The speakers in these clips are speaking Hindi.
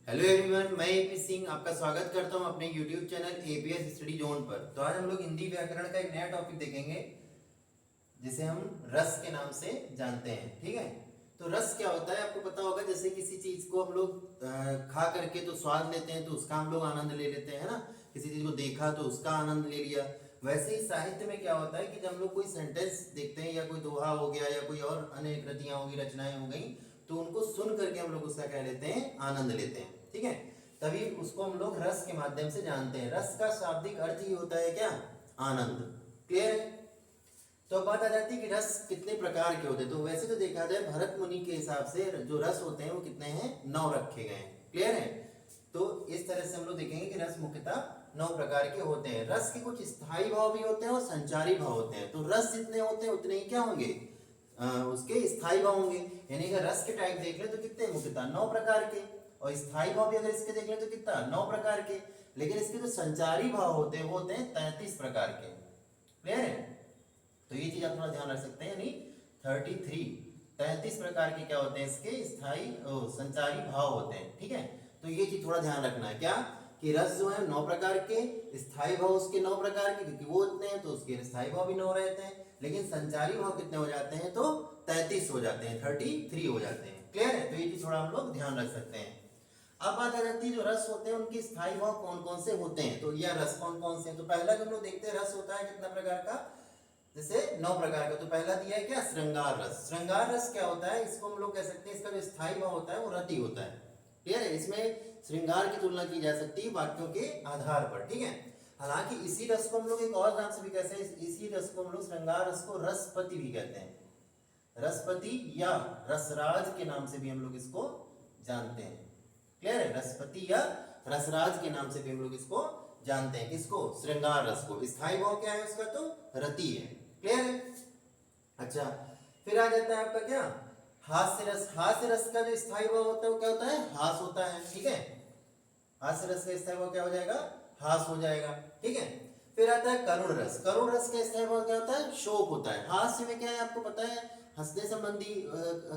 हेलो एवरीवन, मैं एपी सिंह आपका स्वागत करता हूं अपने YouTube channel APS study zone पर। तो आज हम लोग हिंदी व्याकरण का एक नया टॉपिक देखेंगे जिसे हम रस के नाम से जानते हैं। ठीक है, तो रस क्या होता है आपको पता होगा। जैसे किसी चीज को हम लोग खा करके तो स्वाद लेते हैं, तो उसका हम लोग आनंद ले लेते हैं, है ना। किसी चीज को देखा तो उसका आनंद ले लिया। वैसे ही साहित्य में क्या होता है कि जब हम लोग कोई सेंटेंस देखते हैं या कोई दोहा हो गया या कोई और अन्य कृतियां होगी, रचनाएं हो गई, तो उनको सुन करके हम लोग उसका क्या लेते हैं, आनंद लेते हैं। ठीक है, तभी उसको हम लोग रस के माध्यम से जानते हैं। रस का शाब्दिक अर्थ ही होता है क्या, आनंद। क्लियर है। तो बात आ जाती है कि रस कितने प्रकार के होते हैं। तो वैसे तो देखा जाए भरत मुनि के हिसाब से जो रस होते हैं वो कितने हैं, 9 रखे गए हैं। क्लियर है। तो इस तरह से हम लोग देखेंगे कि रस मुख्यतः 9 प्रकार के होते हैं। रस के कुछ स्थायी भाव भी होते हैं और संचारी भाव होते हैं। तो रस जितने होते हैं उतने ही क्या होंगे, उसके स्थायी भाव होंगे। यानी अगर रस के टाइप देख ले तो कितने, मुख्यतः 9 प्रकार के, और स्थायी भाव भी अगर इसके देख ले तो कितना, 9 प्रकार के। लेकिन इसके जो संचारी भाव होते हैं वो होते हैं 33 प्रकार के। क्लियर है। तो ये चीज आप थोड़ा ध्यान रख सकते हैं, यानी 33 प्रकार के क्या होते हैं, इसके स्थायी संचारी भाव होते हैं। ठीक है, तो ये चीज थोड़ा ध्यान रखना है क्या, कि रस जो है 9 प्रकार के, स्थायी भाव उसके 9 प्रकार के, क्योंकि वो इतने हैं तो उसके स्थायी भाव भी 9 रहते हैं। लेकिन संचारी भाव कितने हो जाते हैं, तो 33 हो जाते हैं, 33 हो जाते हैं। क्लियर है। तो ये चीज थोड़ा हम लोग ध्यान रख सकते हैं। अब बात आ जाती है जो रस होते हैं उनके स्थायी भाव कौन कौन से होते हैं। तो यह रस कौन कौन से हैं, तो पहला जो हम लोग देखते हैं रस होता है कितना प्रकार का, जैसे 9 प्रकार का। तो पहला दिया है क्या, श्रृंगार रस। श्रृंगार रस क्या होता है, इसको हम लोग कह सकते हैं इसका जो स्थायी भाव होता है वो रति होता है। क्लियर है। इसमें श्रृंगार की तुलना की जा सकती है वाक्यों के आधार पर। ठीक है, हालांकि इसी रस को हम लोग एक और नाम से भी कहते हैं, इसी रस को हम लोग श्रृंगार रस को रसपति भी कहते हैं। रसपति या रसराज के नाम से भी हम लोग इसको जानते हैं। क्लियर है। रसपति या रसराज के नाम से भी हम लोग इसको जानते हैं। किसको, श्रृंगार रस को। स्थायी भाव क्या है उसका, तो रति है। क्लियर है। अच्छा, फिर आ जाता है आपका क्या, हास्य रस। हास्य रस का जो स्थायी भाव होता है वो क्या होता है, हास होता है। ठीक है, हास्य रस का स्थायी भाव क्या हो जाएगा, हास हो जाएगा। ठीक है, फिर आता है करुण रस। करुण रस का स्थायी भाव क्या होता है, शोक होता है। हास्य में क्या है आपको पता है, हंसने संबंधी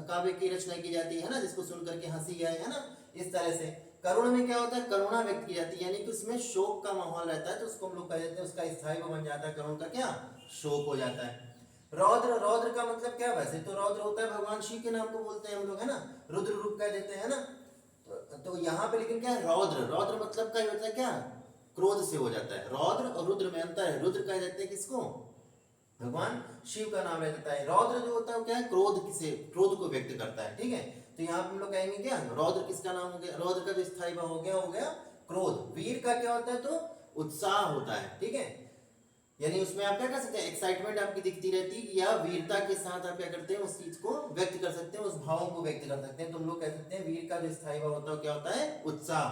काव्य की रचना की जाती है ना, जिसको सुन करके हंसी आए, है ना, इस तरह से। करुण में क्या होता है, करुणा व्यक्त की जाती है, यानी कि उसमें शोक का माहौल रहता है, तो उसको हम लोग कह देते हैं, उसका स्थायी भाव बन जाता है करुण का क्या, शोक हो जाता है। रौद्र, रौद्र का मतलब क्या, वैसे तो रौद्र होता है भगवान शिव के नाम को बोलते हैं हम लोग, है ना, रुद्र रूप कह देते हैं ना। तो यहाँ पे लेकिन क्या है, रौद्र। रौद्र मतलब का होता है क्या, क्रोध से हो जाता है। रौद्र और रुद्र में अंतर है। रुद्र कह देते हैं किसको, भगवान शिव का नाम रहता है। रौद्र जो होता है वो क्या है, क्रोध से, क्रोध को व्यक्त करता है। ठीक है, तो यहाँ पे हम लोग कहेंगे क्या, रौद्र किसका नाम हो गया, रौद्र का जो स्थायी भाव हो गया क्रोध। वीर का क्या होता है, तो उत्साह होता है। ठीक है, यानी उसमें आप क्या कर सकते हैं, एक्साइटमेंट आपकी दिखती रहती है, या वीरता के साथ आप क्या करते हैं, उस चीज को व्यक्त कर सकते हैं, उस भावों को व्यक्त कर सकते हैं। तुम लोग कह सकते हैं वीर का जो स्थायी भाव होता है क्या होता है, उत्साह।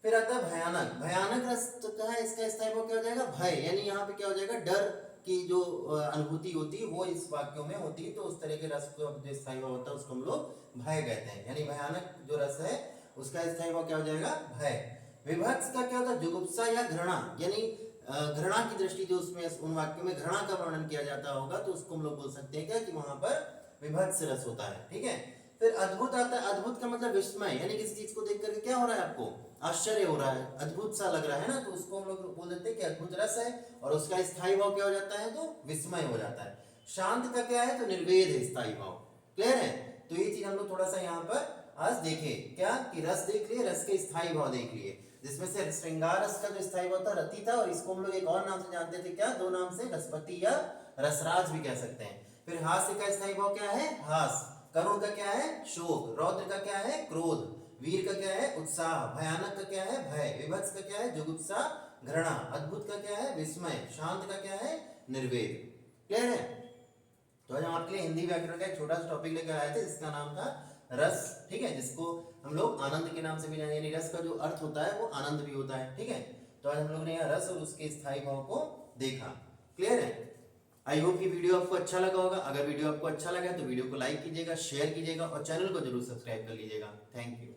फिर आता है भयानक। भयानक रस तो क्या है, इसका स्थायी भाव क्या हो जाएगा, भय। यानी यहाँ पे क्या हो जाएगा, डर की जो अनुभूति होती है वो इस वाक्यों में होती है। तो उस तरह के रस को जो स्थायी भाव होता है उसको हम लोग भय कहते हैं। यानी भयानक जो रस है उसका स्थायी भाव क्या हो जाएगा, भय। विभत्स का क्या होता है, जुगुप्सा या घृणा। यानी घृणा की दृष्टि जो उसमें उन वाक्यों में घृणा का वर्णन किया जाता होगा, तो उसको हम लोग बोल सकते हैं क्या, कि वहां पर विभत्स रस होता है। ठीक है, फिर अद्भुत आता है। अद्भुत का मतलब विस्मय, यानी किसी चीज को देख करके क्या हो रहा है, आपको आश्चर्य हो रहा है, अद्भुत सा लग रहा है ना, तो उसको हम लोग बोल देते हैं कि अद्भुत रस है। और उसका स्थायी भाव क्या हो जाता है, तो विस्मय हो जाता है। शांत का क्या है, तो निर्वेद है स्थायी भाव। क्लियर है। तो ये चीज हम लोग थोड़ा सा यहाँ पर आज देखे क्या, कि रस देख लिए, रस के स्थायी भाव देख लिए, जिसमें से श्रृंगार रस का जो स्थायी भाव था रति था, और इसको हम लोग एक और नाम से जानते थे क्या, 2 नाम से, रसपति या रसराज भी कह सकते हैं। फिर हास्य का स्थायी भाव क्या है, हास। करुण का क्या है, शोक। रौद्र का क्या है, क्रोध। वीर का क्या है, उत्साह। भयानक का क्या है, भय। विभत्स का क्या है, जुगुप्सा, घृणा। अद्भुत का क्या है, विस्मय। शांत का क्या है, निर्वेद। क्लियर है। तो आज हम आपके लिए हिंदी व्याकरण का एक छोटा सा टॉपिक लेकर आए थे जिसका नाम था रस। ठीक है, जिसको हम लोग आनंद के नाम से भी जाने, यानी रस का जो अर्थ होता है वो आनंद भी होता है। ठीक है, तो आज हम लोग ने यहाँ रस और उसके स्थायी भाव को देखा। क्लियर है। आई होप कि वीडियो आपको अच्छा लगा होगा। अगर वीडियो आपको अच्छा लगा तो वीडियो को लाइक कीजिएगा, शेयर कीजिएगा और चैनल को जरूर सब्सक्राइब कर लीजिएगा। Thank you.